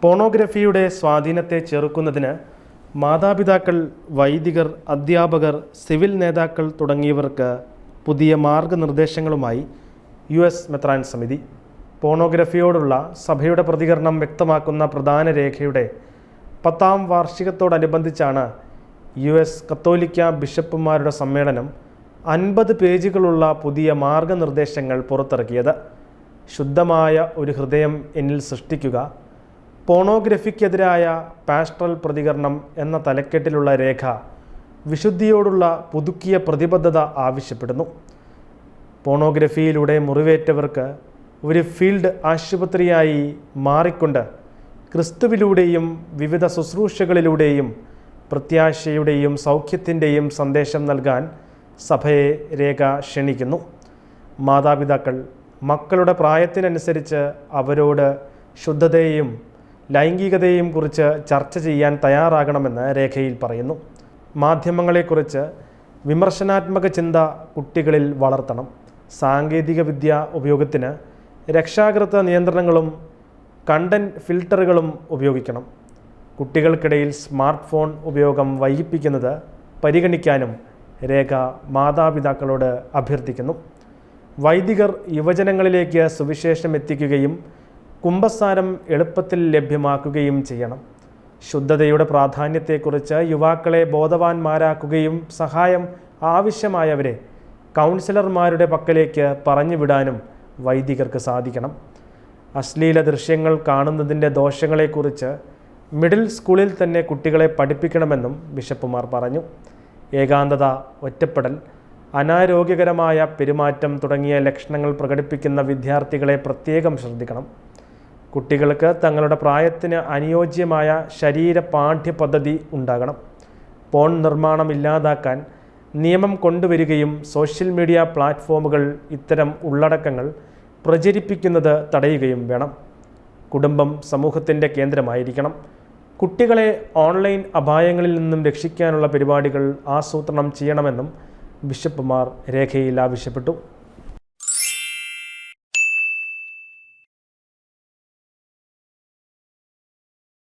പോണോഗ്രഫിയുടെ സ്വാധീനത്തെ ചെറുക്കുന്നതിന് മാതാപിതാക്കൾ, വൈദികർ, അധ്യാപകർ, സിവിൽ നേതാക്കൾ തുടങ്ങിയവർക്ക് പുതിയ മാർഗനിർദ്ദേശങ്ങളുമായി US മെത്രാൻ സമിതി. പോണോഗ്രഫിയോടുള്ള സഭയുടെ പ്രതികരണം വ്യക്തമാക്കുന്ന പ്രധാന രേഖയുടെ 10ാം വാർഷികത്തോടനുബന്ധിച്ചാണ് US കത്തോലിക്ക ബിഷപ്പുമാരുടെ സമ്മേളനം 50 പേജുകളുള്ള പുതിയ മാർഗനിർദ്ദേശങ്ങൾ പുറത്തിറക്കിയത്. ശുദ്ധമായ ഒരു ഹൃദയം എന്നിൽ സൃഷ്ടിക്കുക, പോണോഗ്രഫിക്കെതിരായ പാസ്റ്ററൽ പ്രതികരണം എന്ന തലക്കെട്ടിലുള്ള രേഖ വിശുദ്ധിയോടുള്ള പുതുക്കിയ പ്രതിബദ്ധത ആവശ്യപ്പെടുന്നു. പോണോഗ്രഫിയിലൂടെ മുറിവേറ്റവർക്ക് ഒരു ഫീൽഡ് ആശുപത്രിയായി മാറിക്കൊണ്ട് ക്രിസ്തുവിലൂടെയും വിവിധ ശുശ്രൂഷകളിലൂടെയും പ്രത്യാശയുടെയും സൗഖ്യത്തിൻ്റെയും സന്ദേശം നൽകാൻ സഭയെ രേഖ ക്ഷണിക്കുന്നു. മാതാപിതാക്കൾ മക്കളുടെ പ്രായത്തിനനുസരിച്ച് അവരോട് ശുദ്ധതയെയും ലൈംഗികതയെയും കുറിച്ച് ചർച്ച ചെയ്യാൻ തയ്യാറാകണമെന്ന് രേഖയിൽ പറയുന്നു. മാധ്യമങ്ങളെക്കുറിച്ച് വിമർശനാത്മക ചിന്ത കുട്ടികളിൽ വളർത്തണം. സാങ്കേതികവിദ്യ ഉപയോഗത്തിന് രക്ഷാകർതൃ നിയന്ത്രണങ്ങളും കണ്ടന്റ് ഫിൽട്ടറുകളും ഉപയോഗിക്കണം. കുട്ടികൾക്കിടയിൽ സ്മാർട്ട് ഫോൺ ഉപയോഗം വൈകിപ്പിക്കുന്നത് പരിഗണിക്കാനും രേഖ മാതാപിതാക്കളോട് അഭ്യർത്ഥിക്കുന്നു. വൈദികർ യുവജനങ്ങളിലേക്ക് സുവിശേഷം എത്തിക്കുകയും കുമ്പസാരം എളുപ്പത്തിൽ ലഭ്യമാക്കുകയും ചെയ്യണം. ശുദ്ധതയുടെ പ്രാധാന്യത്തെക്കുറിച്ച് യുവാക്കളെ ബോധവാന്മാരാക്കുകയും സഹായം ആവശ്യമായവരെ കൗൺസിലർമാരുടെ പക്കലേക്ക് പറഞ്ഞുവിടാനും വൈദികർക്ക് സാധിക്കണം. അശ്ലീല ദൃശ്യങ്ങൾ കാണുന്നതിൻ്റെ ദോഷങ്ങളെക്കുറിച്ച് മിഡിൽ സ്കൂളിൽ തന്നെ കുട്ടികളെ പഠിപ്പിക്കണമെന്നും ബിഷപ്പുമാർ പറഞ്ഞു. ഏകാന്തത, ഒറ്റപ്പെടൽ, അനാരോഗ്യകരമായ പെരുമാറ്റം തുടങ്ങിയ ലക്ഷണങ്ങൾ പ്രകടിപ്പിക്കുന്ന വിദ്യാർത്ഥികളെ പ്രത്യേകം ശ്രദ്ധിക്കണം. കുട്ടികൾക്ക് തങ്ങളുടെ പ്രായത്തിന് അനുയോജ്യമായ ശരീര പാഠ്യ പദ്ധതി ഉണ്ടാകണം. പോൺ നിർമ്മാണം ഇല്ലാതാക്കാൻ നിയമം കൊണ്ടുവരികയും സോഷ്യൽ മീഡിയ പ്ലാറ്റ്ഫോമുകൾ ഇത്തരം ഉള്ളടക്കങ്ങൾ പ്രചരിപ്പിക്കുന്നത് തടയുകയും വേണം. കുടുംബം സമൂഹത്തിൻ്റെ കേന്ദ്രമായിരിക്കണം. കുട്ടികളെ ഓൺലൈൻ അപായങ്ങളിൽ നിന്നും രക്ഷിക്കാനുള്ള പരിപാടികൾ ആസൂത്രണം ചെയ്യണമെന്നും ബിഷപ്പുമാർ രേഖയിൽ ആവശ്യപ്പെട്ടു.